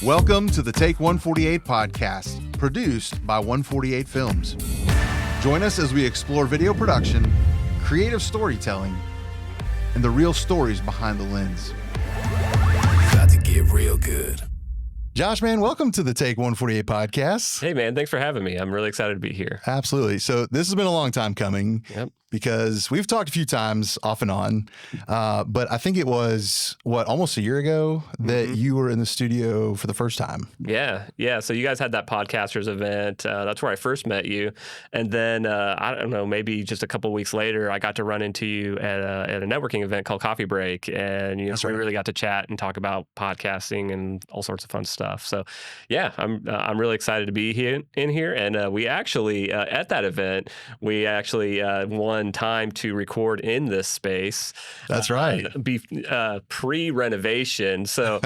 Welcome to the Take 148 podcast, produced by 148 Films. Join us as we explore video production, creative storytelling, and the real stories behind the lens. About to get real good. Josh, man, welcome to the Take 148 podcast. Hey, man, thanks for having me. I'm really excited to be here. Absolutely. So this has been a long time coming. Yep. Because we've talked a few times off and on, but I think it was, almost a year ago that you were in the studio for the first time. Yeah. So you guys had that podcasters event. That's where I first met you. And then, I don't know, maybe just a couple of weeks later, I got to run into you at a networking event called Coffee Break. And we really got to chat and talk about podcasting and all sorts of fun stuff. So yeah, I'm really excited to be in here. And we actually, at that event, we actually won time to record in this space. That's right. Pre-renovation. So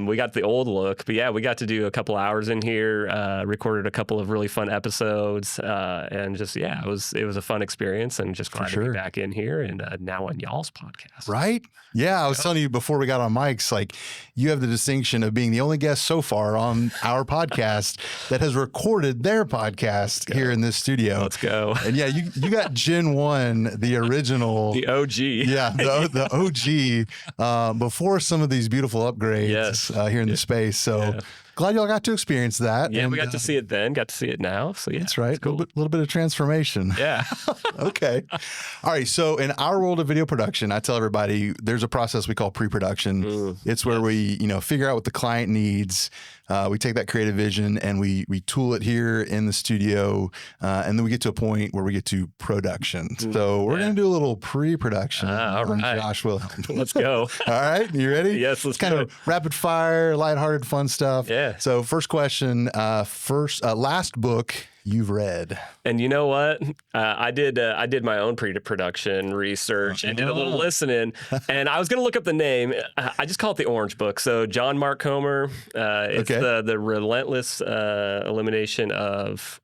we got the old look, but yeah, we got to do a couple hours in here, recorded a couple of really fun episodes, and just, yeah, it was a fun experience, and just glad to be back in here and now on y'all's podcast. Right? Yeah, I was telling you before we got on mics, like, you have the distinction of being the only guest so far on our podcast that has recorded their podcast here in this studio. Let's go. And yeah, you got Gen 1, the original. The OG. Yeah, the OG, before some of these beautiful upgrades here in the space. So glad y'all got to experience that. Yeah, and we got to see it then, got to see it now. So yeah, that's right. Cool. A little bit of transformation. Yeah. Okay. All right. So in our world of video production, I tell everybody there's a process we call pre-production. It's where we, figure out what the client needs. We take that creative vision and we tool it here in the studio, and then we get to a point where we get to production. So we're going to do a little pre-production on Josh Wilhelm. Let's go. All right. You ready? Yes, let's kind of rapid fire, lighthearted, fun stuff. Yeah. So first question, last book you've read. And you know what? I did my own pre-production research and did a little listening. And I was going to look up the name. I just call it the Orange Book. So John Mark Comer. It's the Relentless Elimination of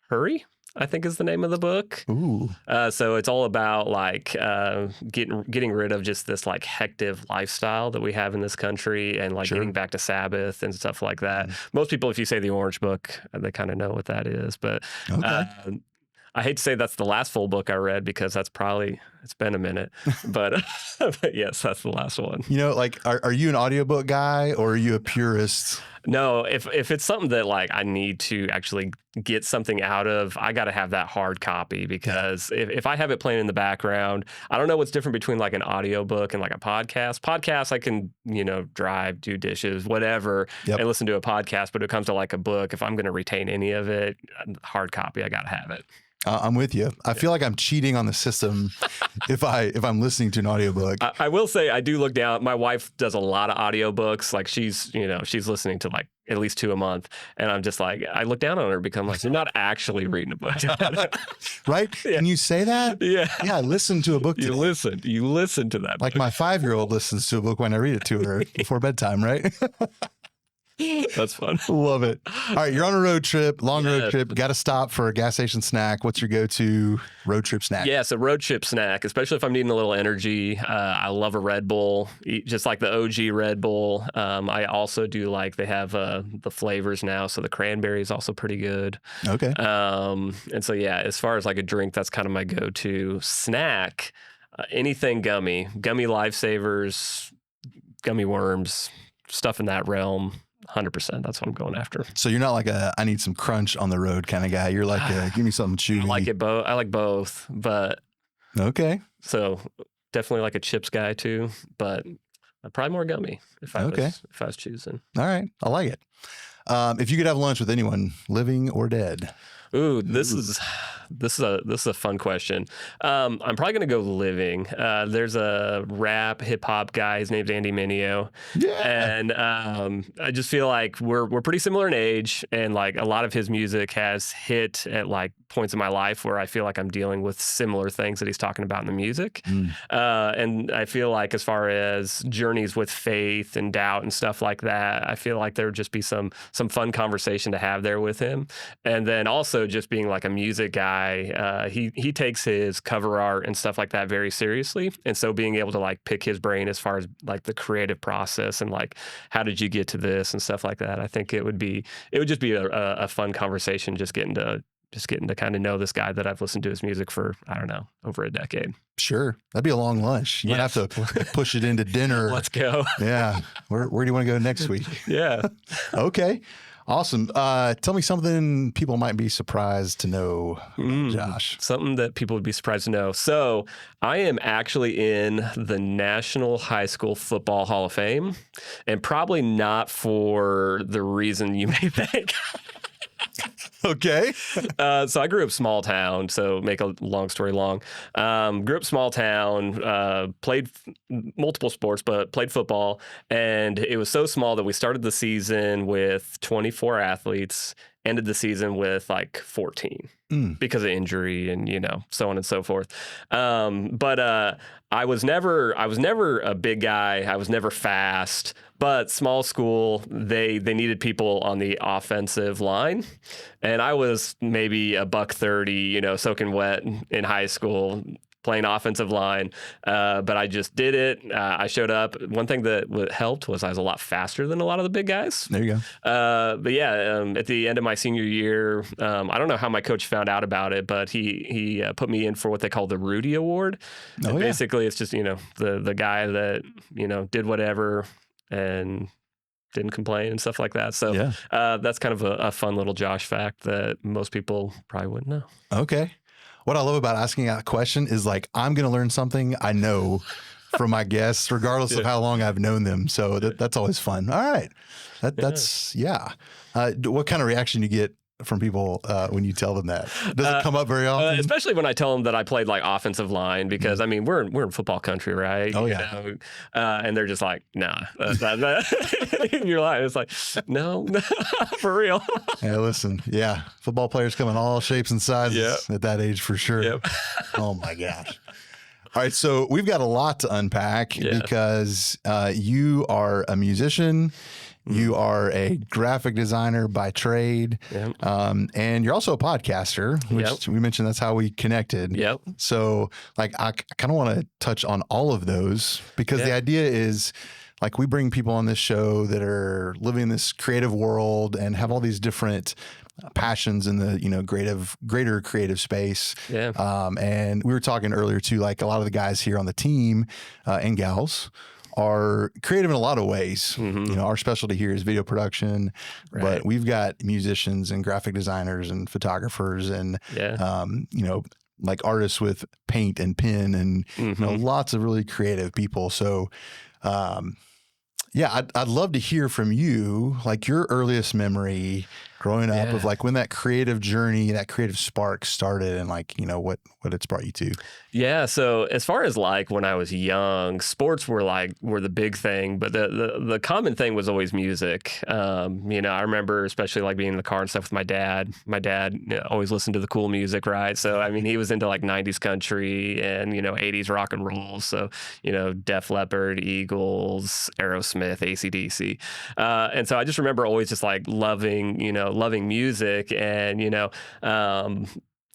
Hurry, I think is the name of the book. Ooh. So it's all about like getting rid of just this like hectic lifestyle that we have in this country, and like getting back to Sabbath and stuff like that. Most people, if you say the Orange Book, they kind of know what that is. But I hate to say that's the last full book I read, because it's been a minute, but yes, that's the last one. Are you an audiobook guy, or are you a purist? No, if it's something that like I need to actually get something out of, I got to have that hard copy, because if I have it playing in the background, I don't know what's different between like an audiobook and like a podcast. Podcast, I can, drive, do dishes, whatever, and listen to a podcast. But when it comes to like a book, if I'm going to retain any of it, hard copy, I got to have it. I'm with you. I feel like I'm cheating on the system if I'm listening to an audiobook. I will say I do look down. My wife does a lot of audiobooks. Like she's listening to like at least 2 a month. And I'm just like, I look down on her because I'm like, you're not actually reading a book. Right? Yeah. Can you say that? Yeah. Yeah, I listen to a book today. You listen to that book. Like my 5-year-old listens to a book when I read it to her before bedtime, right? That's fun. Love it. All right, you're on a road trip, road trip. Got to stop for a gas station snack. What's your go-to road trip snack? Yeah, so road trip snack, especially if I'm needing a little energy. I love a Red Bull, just like the OG Red Bull. I also do like they have the flavors now, so the cranberry is also pretty good. Okay. And so yeah, as far as like a drink, that's kind of my go-to snack. Anything gummy lifesavers, gummy worms, stuff in that realm. 100%. That's what I'm going after. So you're not like I need some crunch on the road kind of guy. You're like give me something chewy. I like it both. I like both, but okay. So definitely like a chips guy too, but probably more gummy if I was choosing. All right, I like it. If you could have lunch with anyone, living or dead. Ooh, this is a fun question. I'm probably gonna go living. There's a rap hip hop guy. His name's Andy Mineo. Yeah. And I just feel like we're pretty similar in age, and like a lot of his music has hit at like points in my life where I feel like I'm dealing with similar things that he's talking about in the music. And I feel like as far as journeys with faith and doubt and stuff like that, I feel like there would just be some fun conversation to have there with him. And then also also just being like a music guy, he takes his cover art and stuff like that very seriously. And so being able to like pick his brain as far as like the creative process and like, how did you get to this and stuff like that. I think it would just be a fun conversation, just getting to kind of know this guy that I've listened to his music for, I don't know, over a decade. Sure. That'd be a long lunch. You might have to push it into dinner. Let's go. Yeah. Where do you want to go next week? Yeah. Okay. Awesome. Tell me something people might be surprised to know, Josh. Something that people would be surprised to know. So I am actually in the National High School Football Hall of Fame, and probably not for the reason you may think. Okay. So I grew up small town, so make a long story long. Grew up small town, played multiple sports, but played football. And it was so small that we started the season with 24 athletes, ended the season with like 14 because of injury and, so on and so forth. But I was never a big guy. I was never fast. But small school, they needed people on the offensive line, and I was maybe $130, soaking wet in high school, playing offensive line. But I just did it. I showed up. One thing that helped was I was a lot faster than a lot of the big guys. There you go. But yeah, at the end of my senior year, I don't know how my coach found out about it, but he put me in for what they call the Rudy Award. Oh, and yeah. basically, it's just the guy that did whatever and didn't complain and stuff like that. So that's kind of a fun little Josh fact that most people probably wouldn't know. Okay. What I love about asking that question is like, I'm going to learn something I know from my guests, regardless of how long I've known them. So that's always fun. All right. That's. What kind of reaction you get from people when you tell them that? Does it come up very often? Especially when I tell them that I played like offensive line, because I mean we're in football country, right? Oh yeah. And they're just like, nah, you're lying. It's like, no, for real. Hey, listen, football players come in all shapes and sizes at that age for sure. Yep. Oh my gosh. All right, so we've got a lot to unpack because you are a musician. You are a graphic designer by trade, and you're also a podcaster, which we mentioned that's how we connected. Yep. So, like, I kind of want to touch on all of those because the idea is, like, we bring people on this show that are living in this creative world and have all these different passions in the greater creative space. Yeah. And we were talking earlier too, like a lot of the guys here on the team and gals are creative in a lot of ways. Our specialty here is video production, but we've got musicians and graphic designers and photographers and, like artists with paint and pen and, lots of really creative people. So, I'd love to hear from you, like your earliest memory growing up of like when that creative journey, that creative spark started and like, what it's brought you to. Yeah. So as far as like when I was young, sports were the big thing, but the common thing was always music. I remember especially like being in the car and stuff with my dad. My dad always listened to the cool music, right? So, I mean, he was into like 90s country and, 80s rock and roll. So, Def Leppard, Eagles, Aerosmith, AC/DC. And so I just remember always just like loving music and,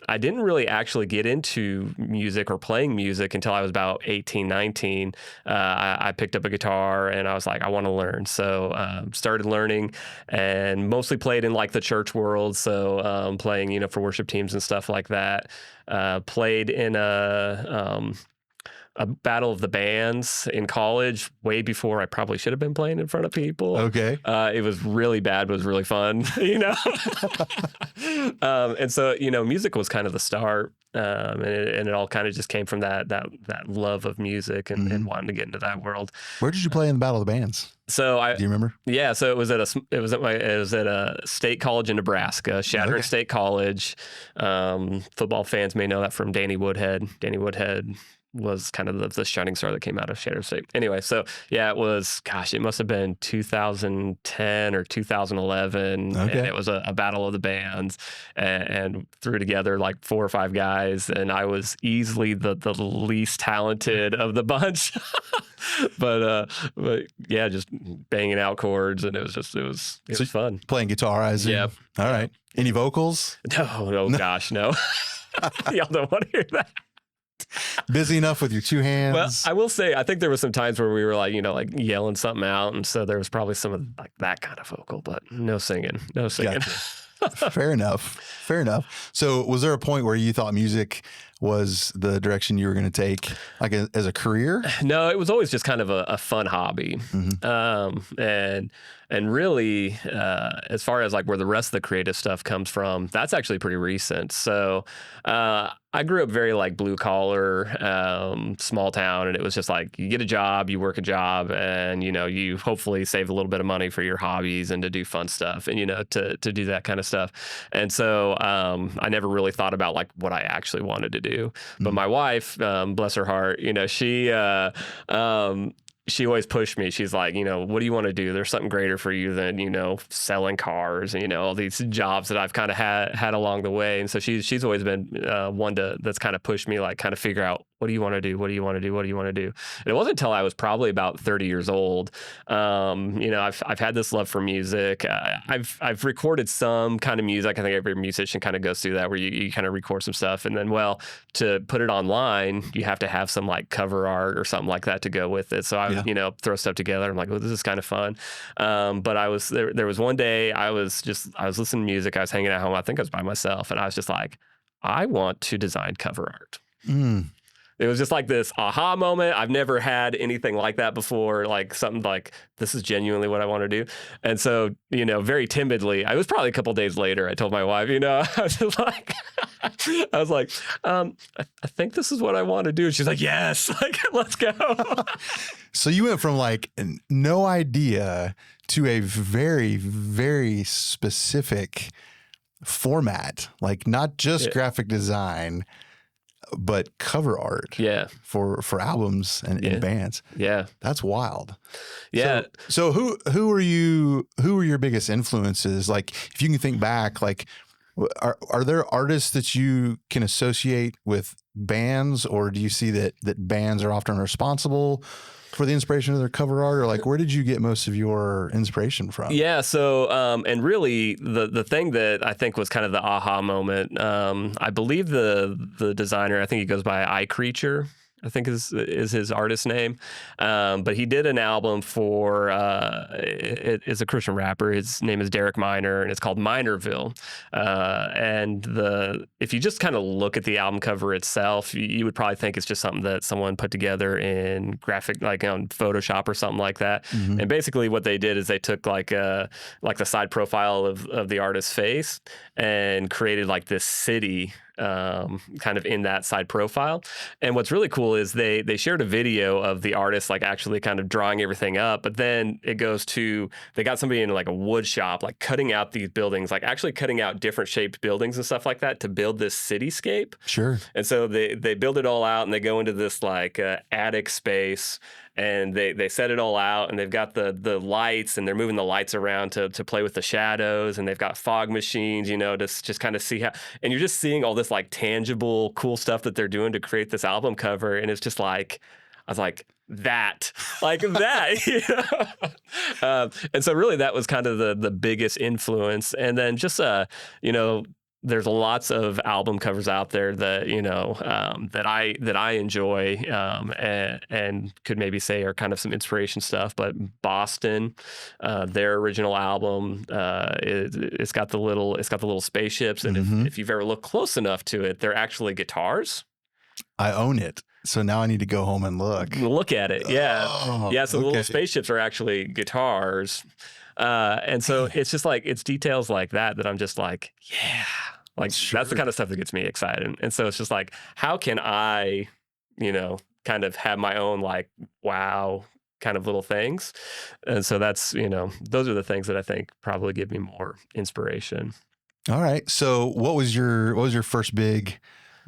I didn't really actually get into music or playing music until I was about 18, 19. I picked up a guitar and I was like, I want to learn. So started learning and mostly played in like the church world. So playing, for worship teams and stuff like that. Played in a battle of the bands in college way before I probably should have been playing in front of people. Okay. It was really bad, but it was really fun, and so, music was kind of the start. And it all kind of just came from that love of music and wanting to get into that world. Where did you play in the Battle of the Bands? So do you remember? Yeah, so it was at a state college in Nebraska, Shattering State College. Football fans may know that from Danny Woodhead. Danny Woodhead was kind of the shining star that came out of Shadow State. Anyway, so yeah, it was, gosh, it must have been 2010 or 2011. Okay. And it was a battle of the bands, and threw together like 4 or 5 guys. And I was easily the least talented of the bunch. but yeah, just banging out chords, and it was fun. Playing guitar, I assume. Yeah. All right. Any vocals? No, gosh, no. Y'all don't want to hear that. Busy enough with your 2 hands? Well, I will say, I think there was some times where we were like, like yelling something out. And so there was probably some of like that kind of vocal, but no singing. Gotcha. Fair enough. So was there a point where you thought music was the direction you were going to take, like as a career? No, it was always just kind of a fun hobby. And really, as far as like where the rest of the creative stuff comes from, that's actually pretty recent. So I grew up very like blue collar, small town, and it was just like you get a job, you work a job, and you hopefully save a little bit of money for your hobbies and to do fun stuff, and to do that kind of stuff. And so I never really thought about like what I actually wanted to do. But my wife, bless her heart, she always pushed me. She's like, what do you want to do? There's something greater for you than, selling cars and, all these jobs that I've kind of had along the way. And so she's always been one that's kind of pushed me, like kind of figure out, what do you want to do? What do you want to do? What do you want to do? And it wasn't until I was probably about 30 years old. I've had this love for music. I've recorded some kind of music. I think every musician kind of goes through that, where you kind of record some stuff, and then, to put it online, you have to have some like cover art or something like that to go with it. So I would, throw stuff together. I'm like, oh, this is kind of fun. But I was there was one day I was listening to music. I was hanging at home. I think I was by myself, and I was just like, I want to design cover art. It was just like this aha moment. I've never had anything like that before, like something like, this is genuinely what I want to do. And so, very timidly, I was probably a couple of days later, I told my wife, I was just like, I think this is what I want to do. And she's like, yes, like, let's go. So you went from like no idea to a very, very specific format, like not just graphic design, but cover art. Yeah. For albums and bands. Yeah. That's wild. Yeah. So who were your biggest influences? Like, if you can think back, like, are there artists that you can associate with bands, or do you see that bands are often responsible for the inspiration of their cover art, or like, where did you get most of your inspiration from? Yeah. So, and really the thing that I think was kind of the aha moment, I believe the designer, I think he goes by Eye Creature, I think is his artist name. But he did an album for, it is a Christian rapper. His name is Derek Minor, and it's called Minorville. And if you just kind of look at the album cover itself, you would probably think it's just something that someone put together in graphic, like on Photoshop or something like that. Mm-hmm. And basically what they did is they took like the side profile of the artist's face and created like this city kind of in that side profile. And what's really cool is they shared a video of the artist like actually kind of drawing everything up, but then it goes to, they got somebody in like a wood shop, like cutting out these buildings, like actually cutting out different shaped buildings and stuff like that to build this cityscape. Sure. And so they build it all out, and they go into this like attic space, and they set it all out, and they've got the lights, and they're moving the lights around to play with the shadows, and they've got fog machines, to just kind of see how, and you're just seeing all this like tangible, cool stuff that they're doing to create this album cover. And it's just like, I was like, that. And so really that was kind of the biggest influence. And then just, there's lots of album covers out there that that I enjoy and could maybe say are kind of some inspiration stuff. But Boston, their original album, it's got the little spaceships, and mm-hmm. if you've ever looked close enough to it, they're actually guitars. I own it. So now I need to go home and look at it. Yeah. So okay. The little spaceships are actually guitars. And so it's just like, it's details like that I'm just like, yeah, like sure. That's the kind of stuff that gets me excited. And so it's just like, how can I, kind of have my own like, wow, kind of little things. And so that's, those are the things that I think probably give me more inspiration. All right. So what was your first big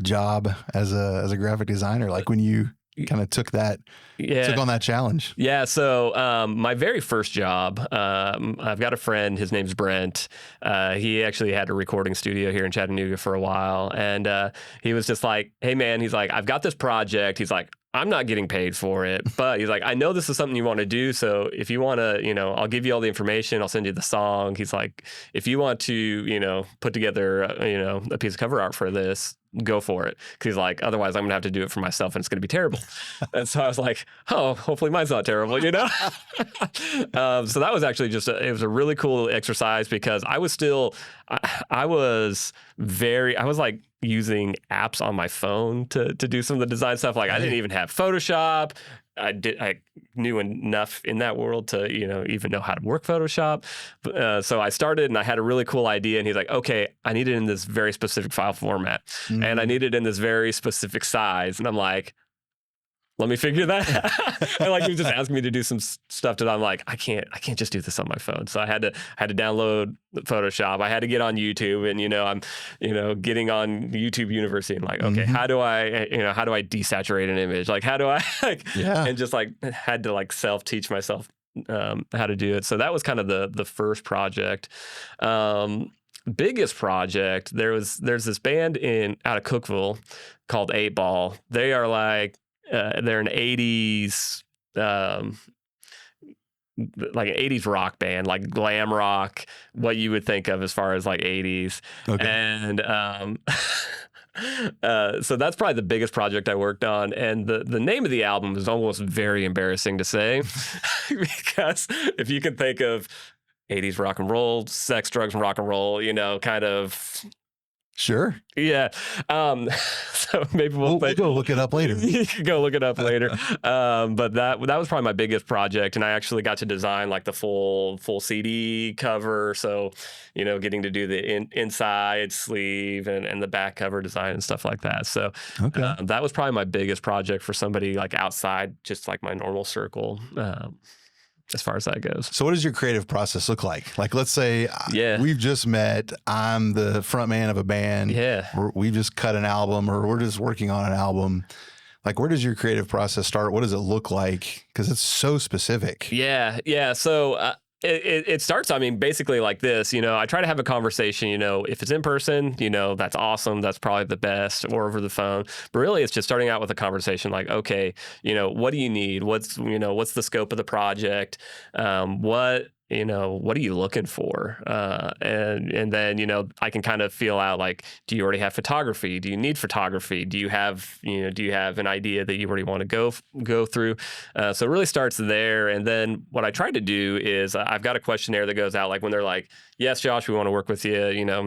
job as a graphic designer? Like when you kind of took on that challenge? Yeah. So my very first job, I've got a friend. His name's Brent. He actually had a recording studio here in Chattanooga for a while, and he was just like, "Hey, man," he's like, "I've got this project." He's like, "I'm not getting paid for it, but," he's like, "I know this is something you want to do. So if you want to, I'll give you all the information. I'll send you the song." He's like, "If you want to, put together, a piece of cover art for this, go for it." Cause he's like, "Otherwise I'm gonna have to do it for myself and it's gonna be terrible." And so I was like, "Oh, hopefully mine's not terrible," So that was actually it was a really cool exercise because I was like using apps on my phone to do some of the design stuff. Like I didn't even have Photoshop. I knew enough in that world to, even know how to work Photoshop. So I started and I had a really cool idea, and he's like, "Okay, I need it in this very specific file format, and I need it in this very specific size." And I'm like, "Let me figure that out." And like he was just asking me to do some stuff that I'm like, I can't just do this on my phone. So I had to download Photoshop. I had to get on YouTube, and I'm getting on YouTube University and like, okay, how do I desaturate an image? Like how do I and just like had to like self-teach myself how to do it. So that was kind of the first project. Biggest project, there's this band out of Cookeville called 8 Ball. They are like they're an 80s like an 80s rock band, like glam rock, what you would think of as far as like 80s. Okay. And so that's probably the biggest project I worked on. And the name of the album is almost very embarrassing to say because if you can think of 80s rock and roll, sex, drugs, and rock and roll, kind of. Sure. Yeah. So maybe we'll go look it up later. You can go look it up later. But that was probably my biggest project, and I actually got to design like the full CD cover. So, getting to do the inside sleeve and the back cover design and stuff like that. So that was probably my biggest project for somebody like outside, just like my normal circle. As far as that goes. So what does your creative process look like? Like, let's say we've just met, I'm the front man of a band. Yeah. We've just cut an album, or we're just working on an album. Like, where does your creative process start? What does it look like? Because it's so specific. Yeah. So it starts, basically like this, I try to have a conversation, if it's in person, that's awesome. That's probably the best, or over the phone. But really it's just starting out with a conversation like, okay, what do you need? What's the scope of the project? What are you looking for? And then, I can kind of feel out like, do you already have photography? Do you need photography? Do you have an idea that you already want to go through? So it really starts there. And then what I try to do is I've got a questionnaire that goes out, like when they're like, "Yes, Josh, we want to work with you.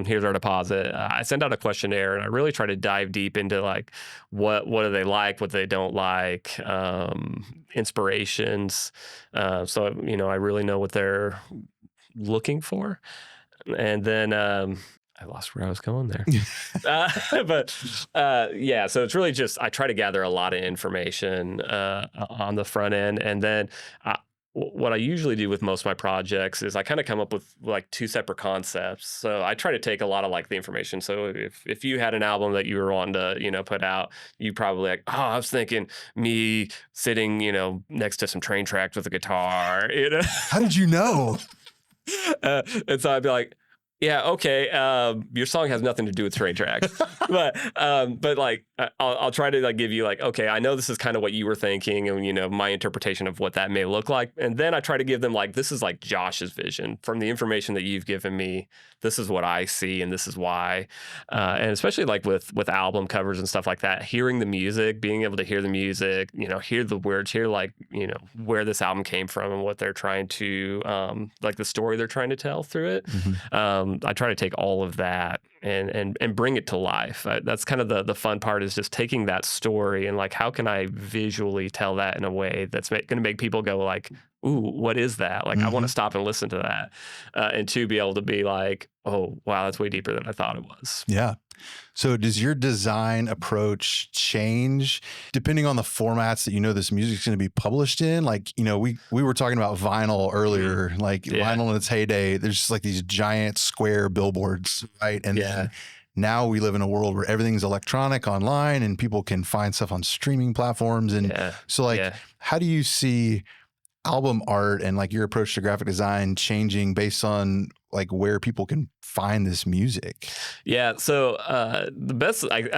Here's our deposit." I send out a questionnaire, and I really try to dive deep into like, what do they like, what they don't like, inspirations. So, I really know what they're looking for. And then I lost where I was going there. So it's really just, I try to gather a lot of information on the front end. And then what I usually do with most of my projects is I kind of come up with like 2 separate concepts. So I try to take a lot of like the information. So if you had an album that you were wanting to, put out, you probably like, "Oh, I was thinking me sitting, next to some train tracks with a guitar." How did you know? And so I'd be like, "Yeah, okay. Your song has nothing to do with train tracks," but like I'll try to like give you like, okay, I know this is kind of what you were thinking, and my interpretation of what that may look like, and then I try to give them like, this is like Josh's vision from the information that you've given me. This is what I see, and this is why. And especially like with album covers and stuff like that, hearing the music, being able to hear the music, hear the words, hear like where this album came from and what they're trying to like the story they're trying to tell through it. I try to take all of that and bring it to life. That's kind of the fun part, is just taking that story and like, how can I visually tell that in a way that's going to make people go like, "Ooh, what is that?" Like, I want to stop and listen to that. And to be able to be like, "Oh, wow, that's way deeper than I thought it was." Yeah. So does your design approach change depending on the formats that this music's going to be published in? Like, we were talking about vinyl earlier, like vinyl in its heyday, there's just like these giant square billboards, right? And then now we live in a world where everything's electronic online and people can find stuff on streaming platforms. And so like, how do you see album art and like your approach to graphic design changing based on like where people can find this music? Yeah. So I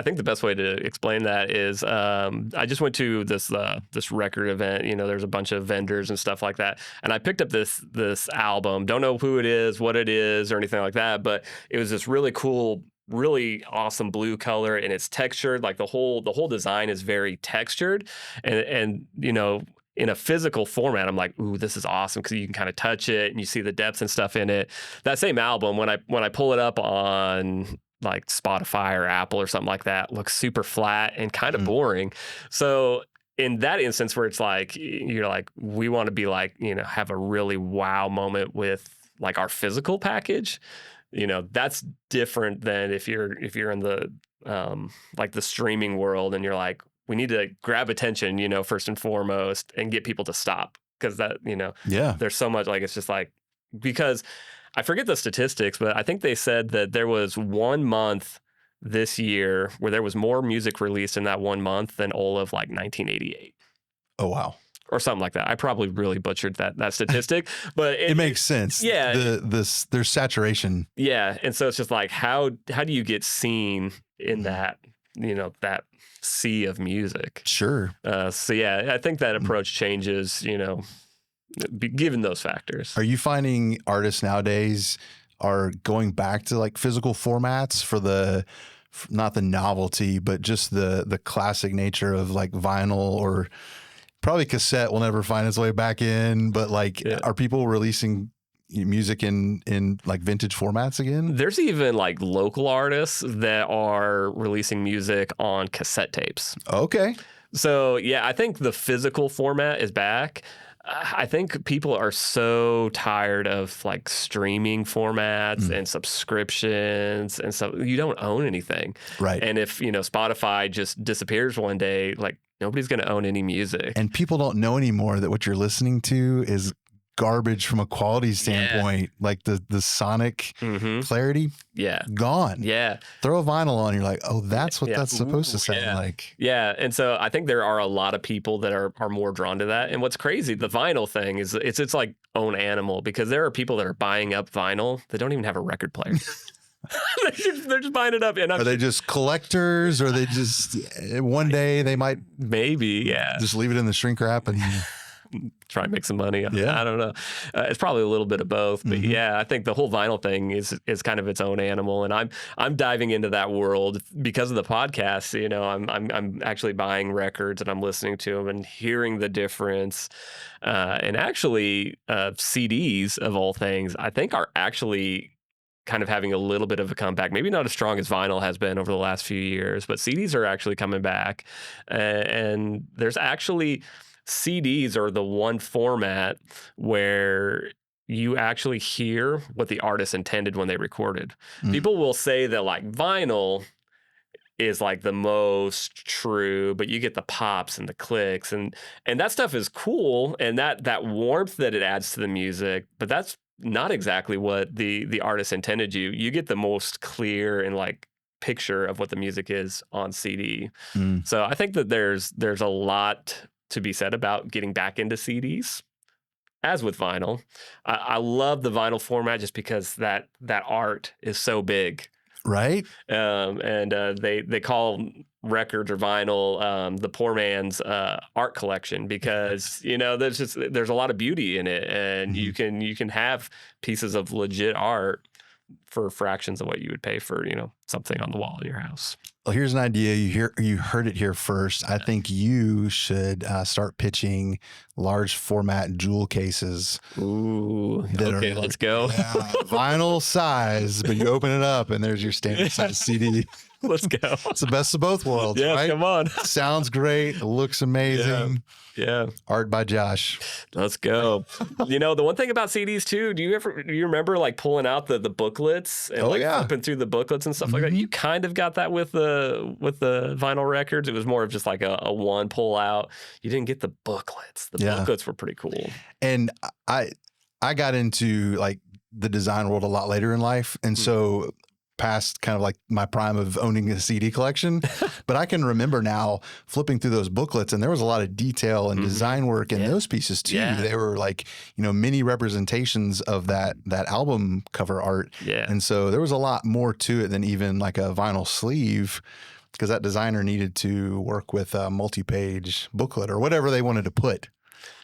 think the best way to explain that is I just went to this record event. You know, there's a bunch of vendors and stuff like that, and I picked up this album. Don't know who it is, what it is, or anything like that, but it was this really cool, really awesome blue color, and it's textured. Like the whole design is very textured, and you know, in a physical format, I'm like, ooh, this is awesome because you can kind of touch it and you see the depths and stuff in it. That same album, when I pull it up on like Spotify or Apple or something like that, looks super flat and kind of boring. So in that instance where it's like, you're like, we want to be like, you know, have a really wow moment with like our physical package, you know, that's different than if you're in the like the streaming world and you're like, we need to grab attention, you know, first and foremost, and get people to stop because that, you know, there's so much like, it's just like, because I forget the statistics, but I think they said that there was 1 month this year where there was more music released in that 1 month than all of like 1988. Oh, wow. Or something like that. I probably really butchered that statistic, but it makes sense. Yeah. There's saturation. Yeah. And so it's just like, how do you get seen in that, you know, that sea of music? Sure. So yeah, I think that approach changes, you know, given those factors. Are you finding artists nowadays are going back to like physical formats for not the novelty, but just the classic nature of like vinyl, or probably cassette will never find its way back in, but like, are people releasing music in like vintage formats again? There's even like local artists that are releasing music on cassette tapes. Okay. So yeah, I think the physical format is back. I think people are so tired of like streaming formats and subscriptions and stuff. You don't own anything. Right. And if, you know, Spotify just disappears one day, like nobody's going to own any music. And people don't know anymore that what you're listening to is garbage from a quality standpoint. Like the sonic clarity, gone. Yeah. Throw a vinyl on, you're like, oh, that's what that's supposed to sound like. Yeah. And so I think there are a lot of people that are more drawn to that. And what's crazy, the vinyl thing is it's like own animal, because there are people that are buying up vinyl that don't even have a record player. They're just buying it up. And are they just collectors, or they just one day they might just leave it in the shrink wrap and try and make some money. I don't know. It's probably a little bit of both, but yeah, I think the whole vinyl thing is kind of its own animal, and I'm diving into that world because of the podcast. You know, I'm actually buying records and I'm listening to them and hearing the difference. And actually, CDs of all things, I think are actually kind of having a little bit of a comeback. Maybe not as strong as vinyl has been over the last few years, but CDs are actually coming back, and there's actually. CDs are the one format where you actually hear what the artist intended when they recorded. People will say that like vinyl is like the most true, but you get the pops and the clicks and that stuff is cool, and that warmth that it adds to the music, but that's not exactly what the artist intended. You get the most clear and like picture of what the music is on CD. So I think that there's a lot to be said about getting back into CDs, as with vinyl. I love the vinyl format just because that art is so big, right? And they call records or vinyl the poor man's art collection, because you know there's a lot of beauty in it, and you can have pieces of legit art for fractions of what you would pay for, you know, something on the wall in your house. Well, here's an idea. You heard it here first. I think you should start pitching large format jewel cases. Ooh, okay, let's go. Vinyl size, but you open it up and there's your standard size CD. Let's go. It's the best of both worlds, right? Come on. Sounds great. It looks amazing. Yeah. Art by Josh. Let's go. You know, the one thing about CDs too, do you remember like pulling out the booklets and flipping through the booklets and stuff like that? You kind of got that with the vinyl records. It was more of just like a one pull out. You didn't get the booklets. The booklets were pretty cool. And I got into like the design world a lot later in life. And so past kind of like my prime of owning a CD collection, but I can remember now flipping through those booklets, and there was a lot of detail and design work in those pieces too. Yeah. They were like, mini representations of that album cover art. Yeah. And so there was a lot more to it than even like a vinyl sleeve, because that designer needed to work with a multi-page booklet or whatever they wanted to put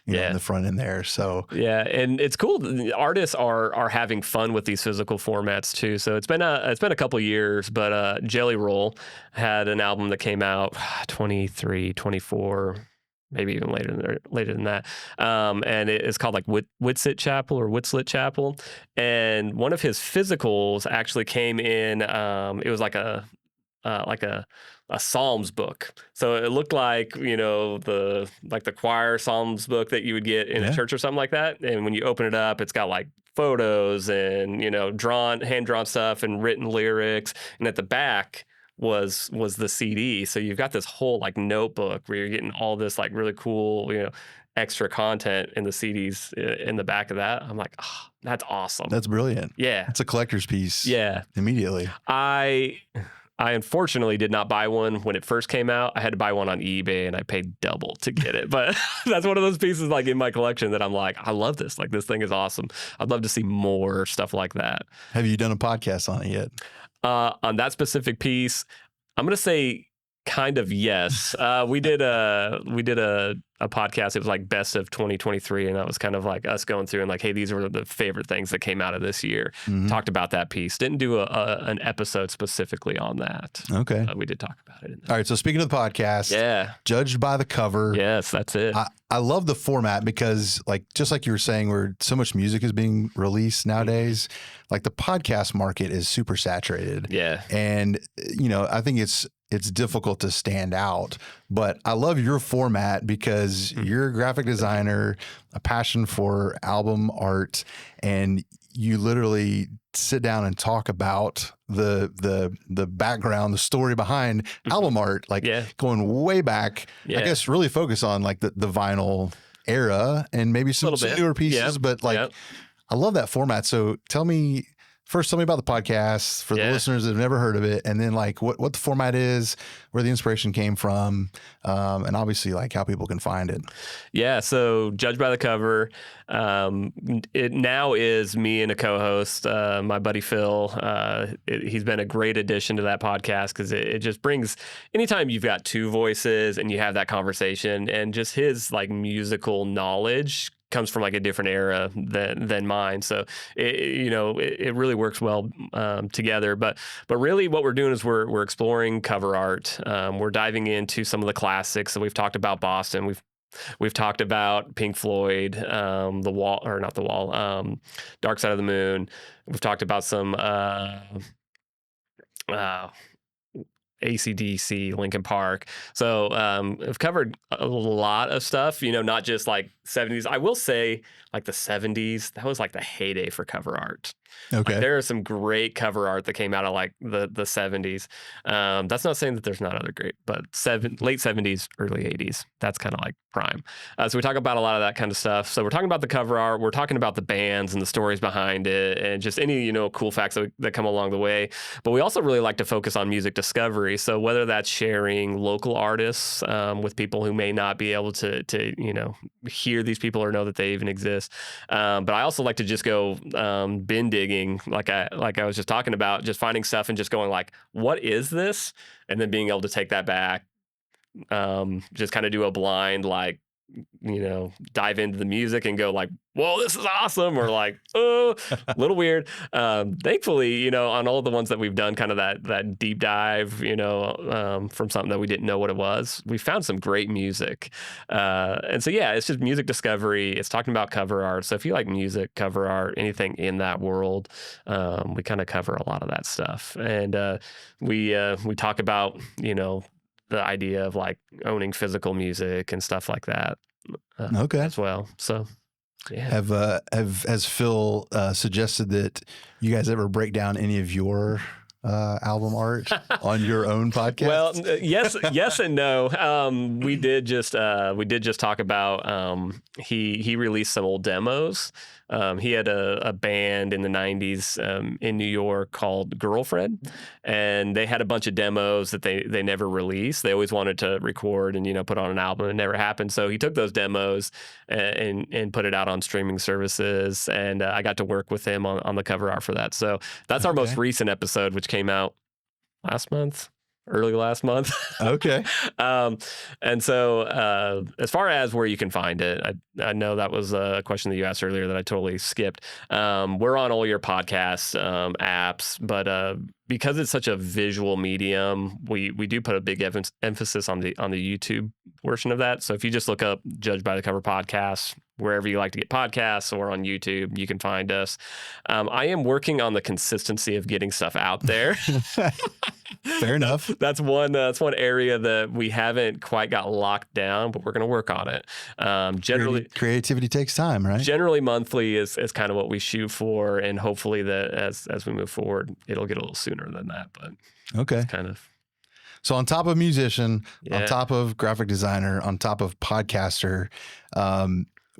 in the front end there. So yeah, and it's cool. The artists are having fun with these physical formats too. So it's been a couple years, but Jelly Roll had an album that came out 23, 24, maybe even later than that. And it's called like Whitslit Chapel. And one of his physicals actually came in. It was like a Psalms book. So it looked like, the choir Psalms book that you would get in a church or something like that. And when you open it up, it's got like photos and, hand-drawn stuff and written lyrics. And at the back was the CD. So you've got this whole like notebook where you're getting all this like really cool, extra content in the CDs in the back of that. I'm like, oh, that's awesome. that's brilliant. Yeah. It's a collector's piece. Yeah. Immediately. I unfortunately did not buy one when it first came out. I had to buy one on eBay and I paid double to get it. But that's one of those pieces like in my collection that I'm like, I love this. Like this thing is awesome. I'd love to see more stuff like that. Have you done a podcast on it yet? On that specific piece, I'm going to say kind of yes. We did a podcast. It was like best of 2023, and that was kind of like us going through and like, hey, these were the favorite things that came out of this year. Talked about that piece. Didn't do an episode specifically on that. Okay. We did talk about it. All right. So speaking of the podcast, judged by the cover. Yes, that's it. I love the format because, like, just like you were saying, where so much music is being released nowadays, like the podcast market is super saturated. Yeah. And, I think it's difficult to stand out, but I love your format because you're a graphic designer, a passion for album art, and you literally sit down and talk about the background, the story behind album art, like going way back. I guess really focus on like the vinyl era and maybe some newer pieces, but like I love that format. So tell me about the podcast for the listeners that have never heard of it, and then like what the format is, where the inspiration came from, and obviously like how people can find it. Yeah. So judged by the cover, it now is me and a co-host, my buddy Phil. He's been a great addition to that podcast because it just brings, anytime you've got two voices and you have that conversation, and just his like musical knowledge comes from like a different era than mine. So it really works well together. But really what we're doing is we're exploring cover art. We're diving into some of the classics. So we've talked about Boston. We've talked about Pink Floyd, The Wall, or not The Wall, Dark Side of the Moon. We've talked about some AC/DC, Linkin Park. So I've covered a lot of stuff, not just like 70s. I will say like the 70s, that was like the heyday for cover art. Okay. Like, there is some great cover art that came out of like the 70s. That's not saying that there's not other great, but late 70s, early 80s, that's kind of like prime. So we talk about a lot of that kind of stuff. So we're talking about the cover art. We're talking about the bands and the stories behind it and just any, cool facts that come along the way. But we also really like to focus on music discovery. So whether that's sharing local artists with people who may not be able to hear these people or know that they even exist. But I also like to just go bin digging, like I was just talking about, just finding stuff and just going like, what is this? And then being able to take that back, just kind of do a blind, like, dive into the music and go like, whoa, this is awesome, or like, oh, a little weird. Thankfully, on all the ones that we've done, kind of that deep dive, from something that we didn't know what it was, we found some great music. And so, yeah, it's just music discovery. It's talking about cover art. So if you like music, cover art, anything in that world, we kind of cover a lot of that stuff. And we talk about, the idea of like owning physical music and stuff like that. As well. So, yeah. Has Phil suggested that you guys ever break down any of your album art on your own podcast? Well, yes and no. We did just talk about he released some old demos He had a band in the 90s in New York called Girlfriend, and they had a bunch of demos that they never released. They always wanted to record and, put on an album. It never happened. So he took those demos and put it out on streaming services, and I got to work with him on the cover art for that. So that's our most recent episode, which came out early last month. Okay. And so as far as where you can find it, I know that was a question that you asked earlier that I totally skipped. We're on all your podcast apps, but because it's such a visual medium, we do put a big emphasis on the YouTube portion of that. So if you just look up Judge by the Cover podcast, wherever you like to get podcasts, or on YouTube, you can find us. I am working on the consistency of getting stuff out there. Fair enough. That's one area that we haven't quite got locked down, but we're going to work on it. Generally, creativity takes time, right? Generally, monthly is kind of what we shoot for, and hopefully that as we move forward, it'll get a little sooner than that. But okay, kind of. So on top of musician, on top of graphic designer, on top of podcaster,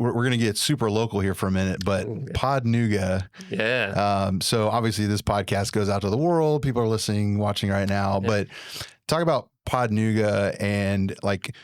we're going to get super local here for a minute, but Podnooga. Yeah. So obviously this podcast goes out to the world. People are listening, watching right now, but talk about Podnooga and like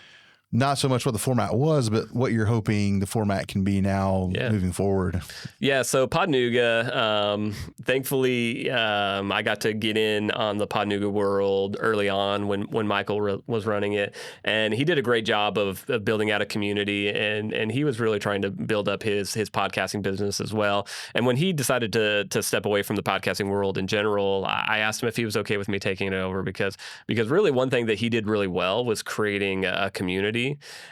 not so much what the format was, but what you're hoping the format can be now moving forward. Yeah. So Podnooga, thankfully, I got to get in on the Podnooga world early on when Michael was running it, and he did a great job of building out a community, and he was really trying to build up his podcasting business as well. And when he decided to step away from the podcasting world in general, I asked him if he was okay with me taking it over, because really one thing that he did really well was creating a community.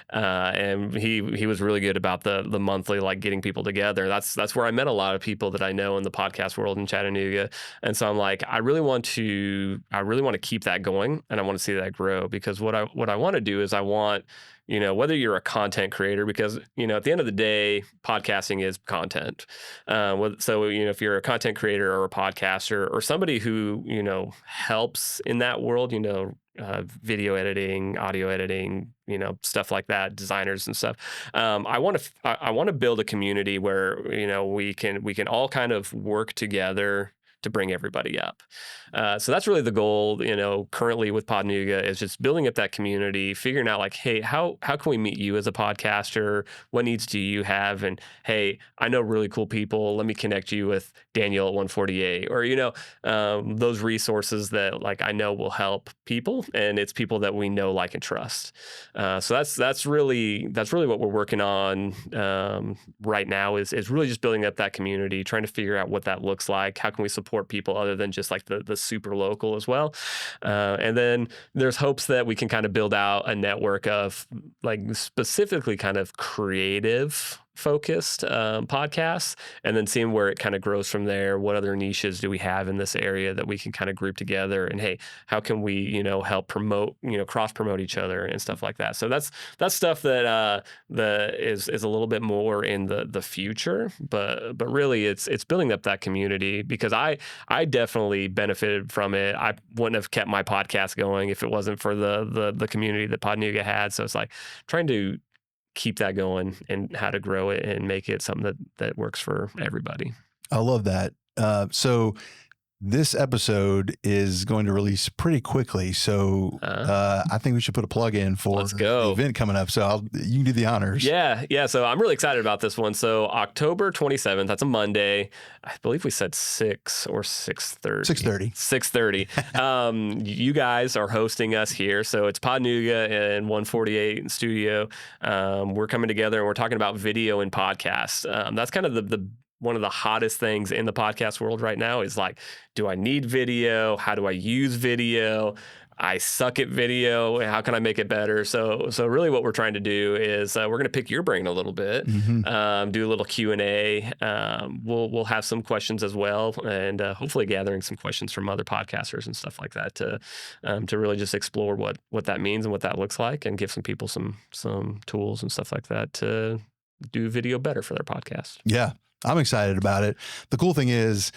And he was really good about the monthly, like getting people together. That's where I met a lot of people that I know in the podcast world in Chattanooga. And so I'm like, I really want to keep that going, and I want to see that grow, because what I want to do is I want, whether you're a content creator, because, at the end of the day, podcasting is content. So, if you're a content creator or a podcaster or somebody who, helps in that world, video editing, audio editing, stuff like that, designers and stuff. I want to build a community where, we can all kind of work together to bring everybody up. So that's really the goal, currently with Podnooga, is just building up that community, figuring out like, hey, how can we meet you as a podcaster? What needs do you have? And hey, I know really cool people. Let me connect you with Daniel at 148, or, those resources that like I know will help people, and it's people that we know, like, and trust. So that's really what we're working on right now is really just building up that community, trying to figure out what that looks like. How can we support people other than just like the super local as well? And then there's hopes that we can kind of build out a network of like specifically kind of creative focused podcasts, and then seeing where it kind of grows from there. What other niches do we have in this area that we can kind of group together? And hey, how can we, help promote, cross promote each other and stuff like that? So that's stuff that is a little bit more in the future, but really it's building up that community, because I definitely benefited from it. I wouldn't have kept my podcast going if it wasn't for the community that Podnooga had. So it's like trying to keep that going and how to grow it and make it something that works for everybody. I love that. So this episode is going to release pretty quickly. So I think we should put a plug in for the event coming up. So you can do the honors. Yeah. So I'm really excited about this one. So October 27th, that's a Monday. I believe we said 6 or 6:30. 6:30. You guys are hosting us here. So it's Podnooga and 148 studio. We're coming together and we're talking about video and podcasts. That's kind of the one of the hottest things in the podcast world right now is like, do I need video? How do I use video? I suck at video. How can I make it better? So really what we're trying to do is we're going to pick your brain a little bit, do a little Q&A. We'll have some questions as well, and hopefully gathering some questions from other podcasters and stuff like that to really just explore what that means and what that looks like, and give some people some tools and stuff like that to do video better for their podcast. Yeah. I'm excited about it. The cool thing is,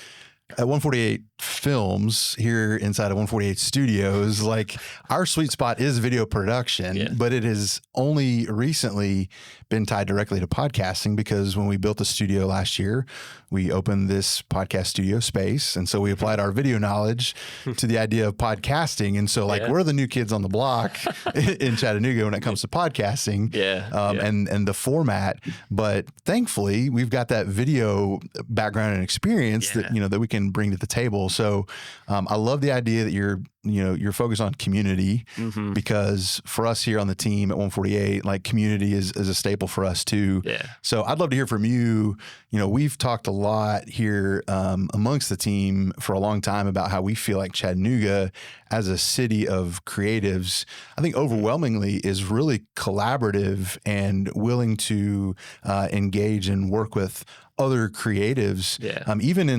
At 148 Films here inside of 148 Studios, like our sweet spot is video production, but it has only recently been tied directly to podcasting because when we built the studio last year, we opened this podcast studio space. And so we applied our video knowledge to the idea of podcasting. And so like we're the new kids on the block in Chattanooga when it comes to podcasting and the format. But thankfully, we've got that video background and experience that, that we can bring to the table. So I love the idea that you're focused on community because for us here on the team at 148, like community is a staple for us too. Yeah. So I'd love to hear from you. We've talked a lot here amongst the team for a long time about how we feel like Chattanooga as a city of creatives, I think overwhelmingly is really collaborative and willing to engage and work with other creatives, even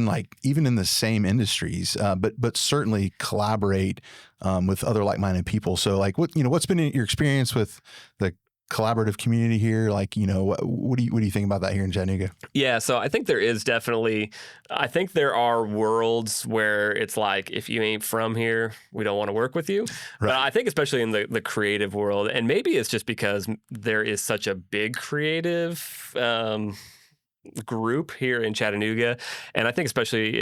in the same industries, but certainly collaborate with other like-minded people. So like what's been your experience with the collaborative community here? Like, what do you think about that here in Chattanooga? Yeah. So I think there is definitely, I think there are worlds where it's like, if you ain't from here, we don't want to work with you. Right. But I think especially in the creative world, and maybe it's just because there is such a big creative, group here in Chattanooga. And I think especially,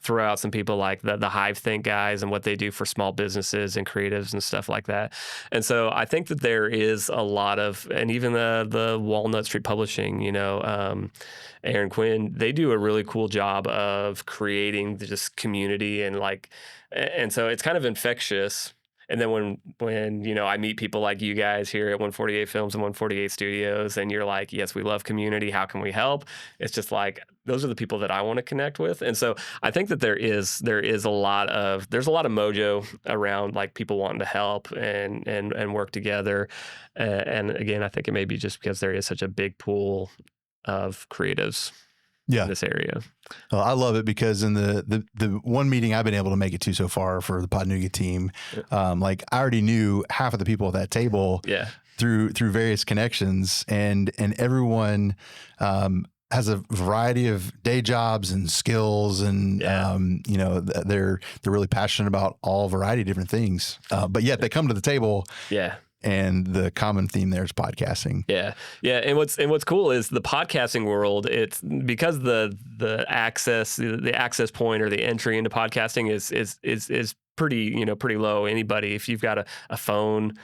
throughout some people like the Hive Think guys and what they do for small businesses and creatives and stuff like that. And so I think that there is a lot of, and even the Walnut Street Publishing, Aaron Quinn, they do a really cool job of creating just community and so it's kind of infectious. And then when I meet people like you guys here at 148 Films and 148 Studios, and you're like, yes, we love community. How can we help? It's just like, those are the people that I want to connect with. And so I think that there's a lot of mojo around like people wanting to help and work together. And again, I think it may be just because there is such a big pool of creatives in this area. Well, I love it because in the one meeting I've been able to make it to so far for the Podnooga team, like I already knew half of the people at that table through various connections, and everyone has a variety of day jobs and skills, and they're really passionate about all variety of different things, but yet they come to the table. And the common theme there is podcasting. Yeah. And what's cool is the podcasting world. It's because the access point or the entry into podcasting is pretty low. Anybody, if you've got a phone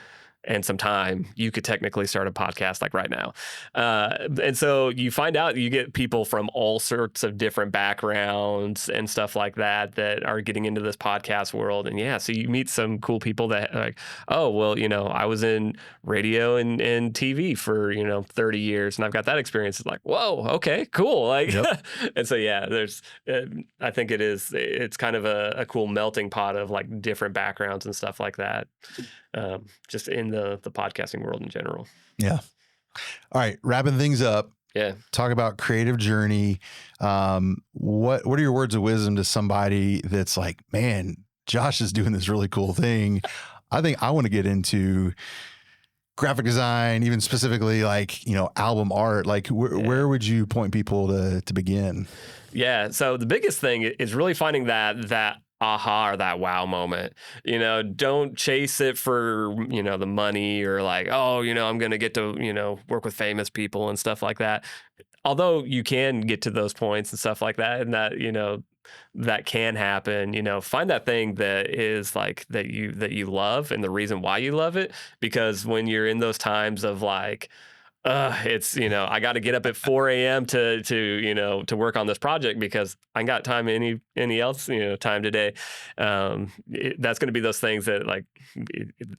and some time, you could technically start a podcast like right now. And so you find out you get people from all sorts of different backgrounds and stuff like that are getting into this podcast world. And so you meet some cool people that are like, oh, well, I was in radio and TV for, 30 years and I've got that experience. It's like, whoa, okay, cool. Like, and so, there's, I think it's kind of a cool melting pot of like different backgrounds and stuff like that. Just in the podcasting world in general. Yeah. All right. Wrapping things up. Yeah. Talk about creative journey. What are your words of wisdom to somebody that's like, man, Josh is doing this really cool thing. I think I want to get into graphic design, even specifically like, album art. Like where would you point people to begin? Yeah. So the biggest thing is really finding that aha or that wow moment. Don't chase it for, the money or like, oh, I'm going to get to, work with famous people and stuff like that. Although you can get to those points and stuff like that, and that, that can happen, find that thing that is like that you love and the reason why you love it. Because when you're in those times of like, it's, I got to get up at 4 a.m. to work on this project because I ain't got time any else, time today. That's going to be those things that like,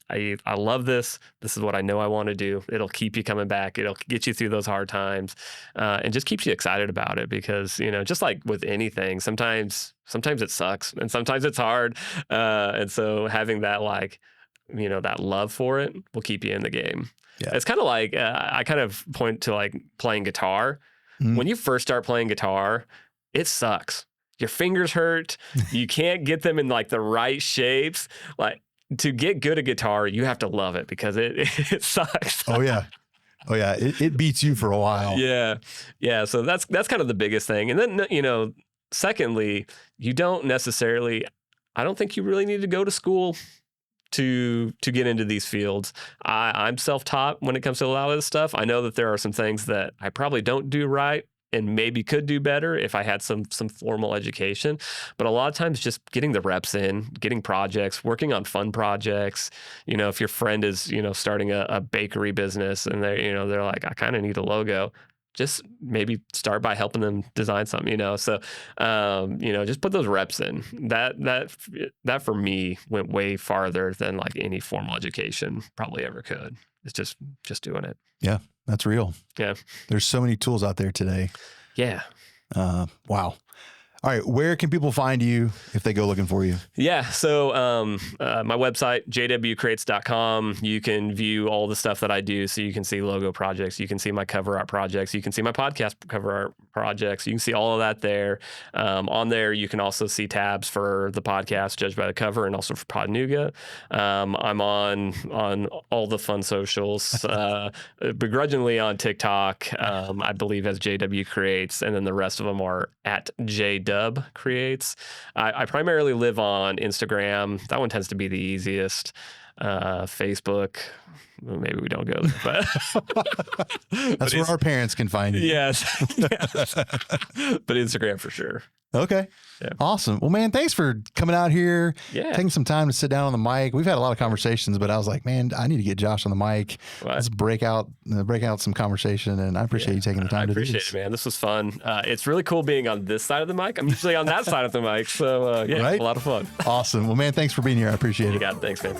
I love this. This is what I know I want to do. It'll keep you coming back. It'll get you through those hard times, and just keeps you excited about it because, just like with anything, sometimes it sucks and sometimes it's hard. And so having that, like, that love for it will keep you in the game. Yeah. It's kind of like, I kind of point to like playing guitar. Mm. When you first start playing guitar, it sucks. Your fingers hurt. You can't get them in like the right shapes. Like to get good at guitar, you have to love it because it sucks. Oh yeah. It beats you for a while. Yeah. So that's kind of the biggest thing. And then, secondly, you don't necessarily, I don't think you really need to go to school to get into these fields. I'm self-taught when it comes to a lot of this stuff. I know that there are some things that I probably don't do right and maybe could do better if I had some formal education. But a lot of times just getting the reps in, getting projects, working on fun projects. You know, if your friend is, you know, starting a bakery business and they're like, I kind of need a logo. Just maybe start by helping them design something, you know. So, you know, just put those reps in. That for me went way farther than like any formal education probably ever could. It's just doing it. Yeah, that's real. Yeah. There's so many tools out there today. Yeah. Wow. All right. Where can people find you if they go looking for you? Yeah. So my website, jwcrates.com, you can view all the stuff that I do. So you can see logo projects. You can see my cover art projects. You can see my podcast cover art projects. You can see all of that there. On there, you can also see tabs for the podcast, Judged by the Cover, and also for Podnooga. I'm on all the fun socials, begrudgingly on TikTok, I believe as JW Creates, and then the rest of them are at JW Creates. I primarily live on Instagram. That one tends to be the easiest. Facebook, well, maybe we don't go there, but that's where our parents can find you. Yes. But Instagram for sure. Okay. Yeah. Awesome. Well, man, thanks for coming out here, taking some time to sit down on the mic. We've had a lot of conversations, but I was like, man, I need to get Josh on the mic. Let's break out some conversation. And I appreciate you taking the time to do this. I appreciate it, man. This was fun. It's really cool being on this side of the mic. I'm usually on that side of the mic. So a lot of fun. Awesome. Well, man, thanks for being here. I appreciate it. You got it. Thanks, man.